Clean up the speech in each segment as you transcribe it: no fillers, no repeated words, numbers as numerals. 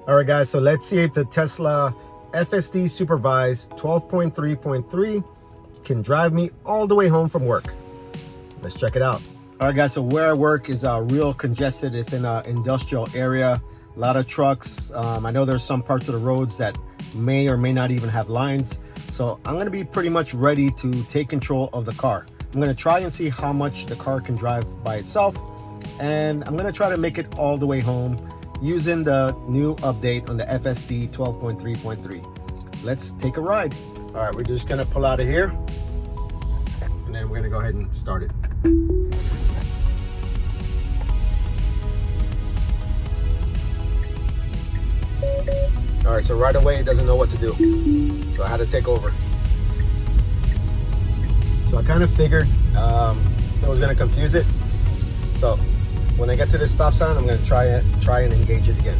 All right, guys, so let's see if the Tesla FSD supervised 12.3.3 can drive me all the way home from work. Let's check it out. All right, guys, so where I work is real congested. It's in an industrial area, a lot of trucks. I know there's some parts of the roads that may or may not even have lines. So I'm gonna be pretty much ready to take control of the car. I'm gonna try and see how much the car can drive by itself. And I'm gonna try to make it all the way home using the new update on the FSD 12.3.3. Let's take a ride. All right, we're just gonna pull out of here and then we're gonna go ahead and start it. All right, so right away it doesn't know what to do. So I had to take over. So I kind of figured it was gonna confuse it. So when I get to this stop sign, I'm gonna try and engage it again.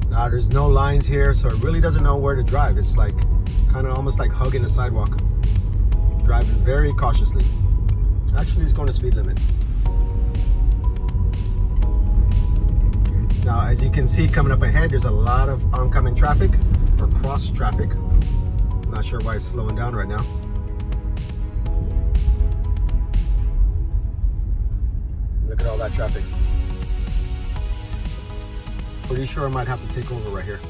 Now there's no lines here, so it really doesn't know where to drive. It's like kind of almost like hugging the sidewalk. Driving very cautiously. Actually, it's going to speed limit. Now, as you can see coming up ahead, there's a lot of oncoming traffic or cross traffic. Not sure why it's slowing down right now. Look at all that traffic. Pretty sure I might have to take over right here.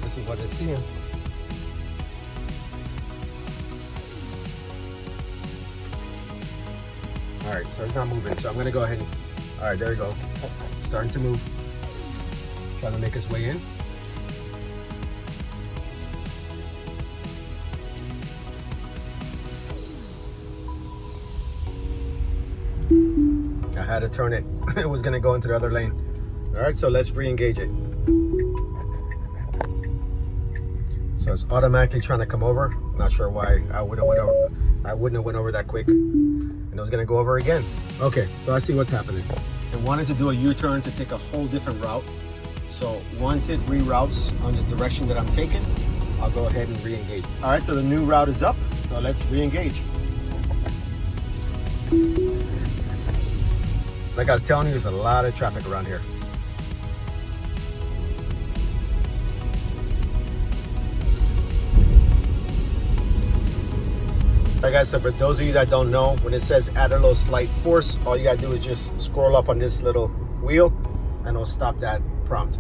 This is what it's seeing. All right, so it's not moving, so I'm gonna go ahead and, all right, there we go. Starting to move. Trying to make its way in. I had to turn it. It was gonna go into the other lane. All right, so let's re-engage it. So it's automatically trying to come over. Not sure why I wouldn't have went over that quick. And it was gonna go over again. Okay, so I see what's happening. It wanted to do a U-turn to take a whole different route. So once it reroutes on the direction that I'm taking, I'll go ahead and re-engage. All right, so the new route is up. So let's re-engage. Like I was telling you, there's a lot of traffic around here. All right, guys, so for those of you that don't know, when it says add a little slight force, all you gotta do is just scroll up on this little wheel and it'll stop that prompt.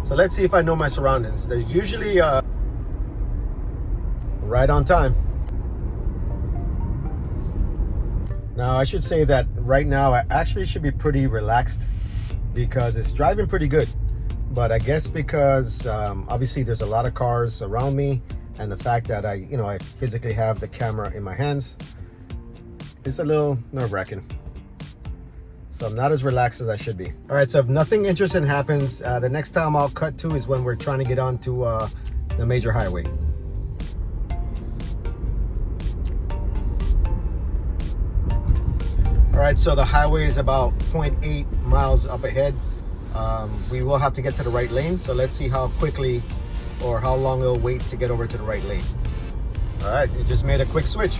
So let's see if I know my surroundings. There's usually right on time. Now, I should say that right now I actually should be pretty relaxed because it's driving pretty good. But I guess because obviously there's a lot of cars around me and the fact that I physically have the camera in my hands, it's a little nerve-wracking. So I'm not as relaxed as I should be. All right, so if nothing interesting happens, the next time I'll cut to is when we're trying to get onto the major highway. All right, so the highway is about 0.8 miles up ahead. We will have to get to the right lane, so let's see how quickly or how long it'll wait to get over to the right lane. All right, it just made a quick switch.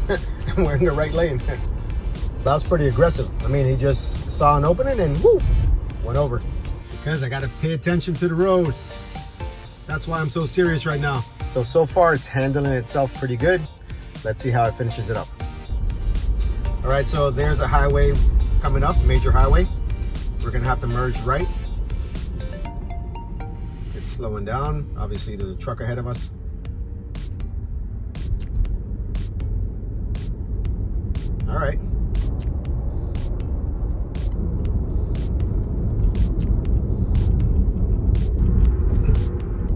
And we're in the right lane. That was pretty aggressive. I mean, he just saw an opening and whoo, went over. Because I gotta pay attention to the road. That's why I'm so serious right now. So far it's handling itself pretty good. Let's see how it finishes it up. All right, so there's a highway coming up, major highway. We're gonna have to merge right. It's slowing down. Obviously there's a truck ahead of us. All right.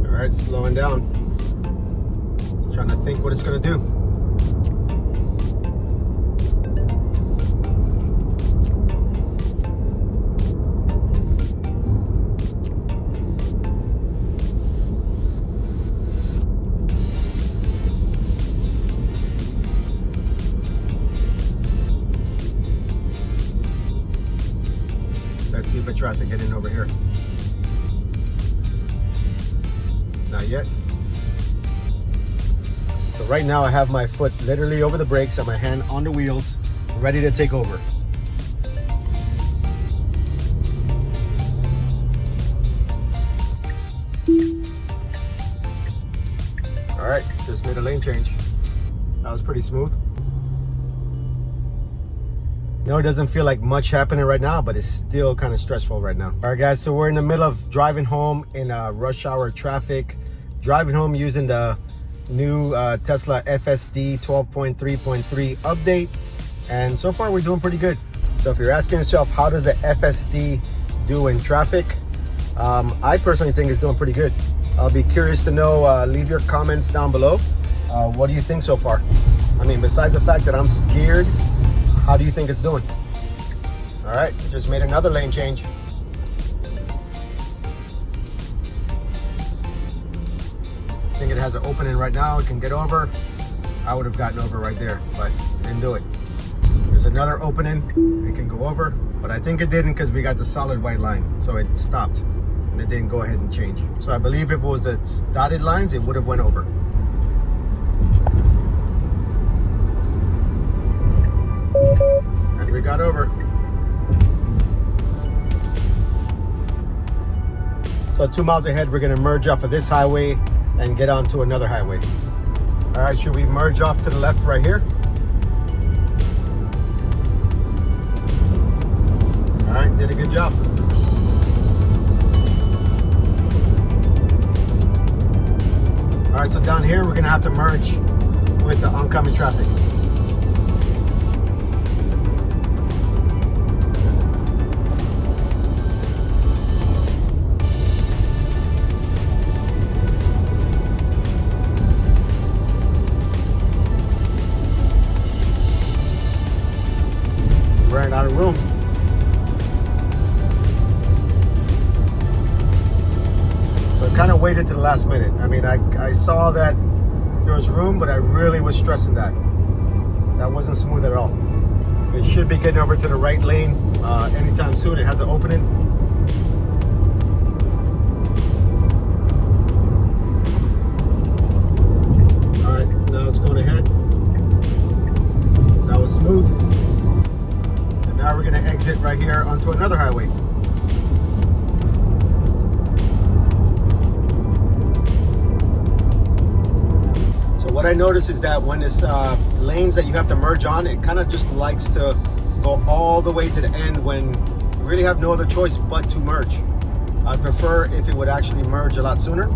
All right, slowing down. Trying to think what it's gonna do. traffic getting over here. Not yet. So right now I have my foot literally over the brakes and my hand on the wheels, ready to take over. All right, just made a lane change. That was pretty smooth. No, it doesn't feel like much happening right now, but it's still kind of stressful right now. All right, guys, so we're in the middle of driving home in rush hour traffic. Driving home using the new Tesla FSD 12.3.3 update. And so far, we're doing pretty good. So if you're asking yourself, how does the FSD do in traffic? I personally think it's doing pretty good. I'll be curious to know, leave your comments down below. What do you think so far? I mean, besides the fact that I'm scared, how do you think it's doing? All right, just made another lane change. I think it has an opening right now. It can get over. I would have gotten over right there, but didn't do it. There's another opening. It can go over, but I think it didn't because we got the solid white line. So it stopped and it didn't go ahead and change. So I believe if it was the dotted lines, it would have went over. And we got over. So 2 miles ahead, we're gonna merge off of this highway and get onto another highway. All right, should we merge off to the left right here? All right, did a good job. All right, so down here, we're gonna have to merge with the oncoming traffic. Ran out of room. So I kind of waited to the last minute. I mean, I saw that there was room, but I really was stressing that. That wasn't smooth at all. It should be getting over to the right lane anytime soon. It has an opening. All right, now it's going ahead. That was smooth. Now we're gonna exit right here onto another highway. So what I noticed is that when this lanes that you have to merge on, it kind of just likes to go all the way to the end when you really have no other choice but to merge. I'd prefer if it would actually merge a lot sooner.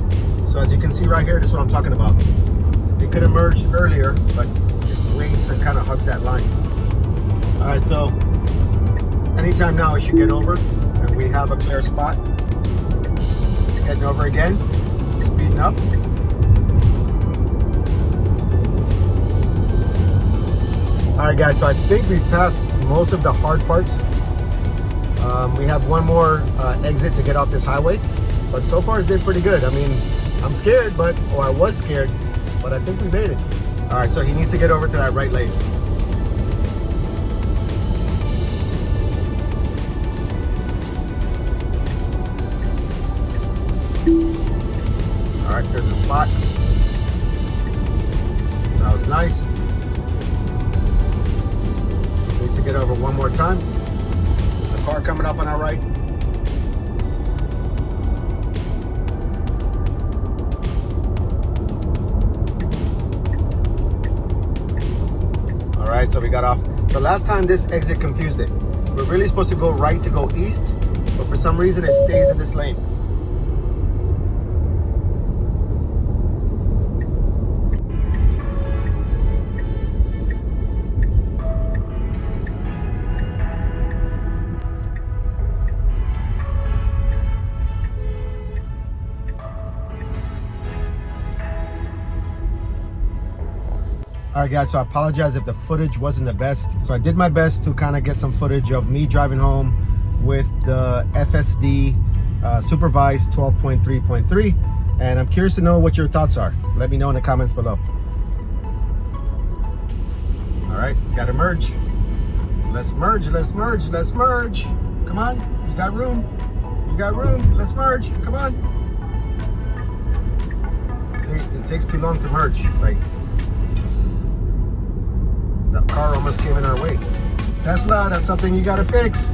So as you can see right here, this is what I'm talking about. It could have merged earlier, but it waits and kind of hugs that line. All right, so anytime now it should get over and we have a clear spot. It's getting over again, speeding up. All right, guys, so I think we've passed most of the hard parts. We have one more exit to get off this highway, but so far it's did pretty good. I mean, I'm scared, or I was scared, but I think we made it. All right, so he needs to get over to that right lane. All right, there's a spot. That was nice. Needs to get over one more time. The car coming up on our right. All right, so we got off. So last time this exit confused it. We're really supposed to go right to go east, but for some reason it stays in this lane. All right, guys, so I apologize if the footage wasn't the best. So I did my best to kind of get some footage of me driving home with the FSD supervised 12.3.3. And I'm curious to know what your thoughts are. Let me know in the comments below. All right, gotta merge. Let's merge, let's merge, let's merge. Come on, You got room. You got room. Let's merge. Come on. See, it takes too long to merge. Like, that car almost came in our way. Tesla, that's something you gotta fix.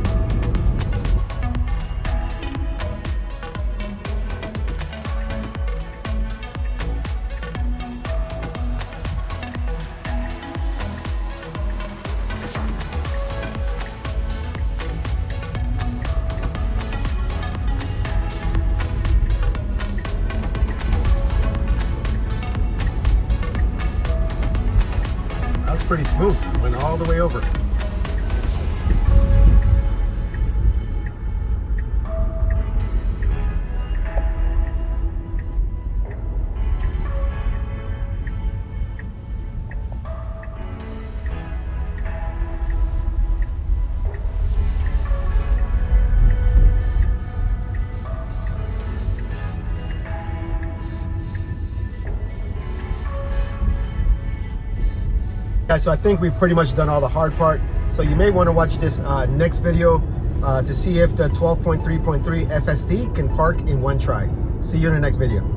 Pretty smooth, went all the way over. Guys, so I think we've pretty much done all the hard part. So you may want to watch this next video to see if the 12.3.3 FSD can park in one try. See you in the next video.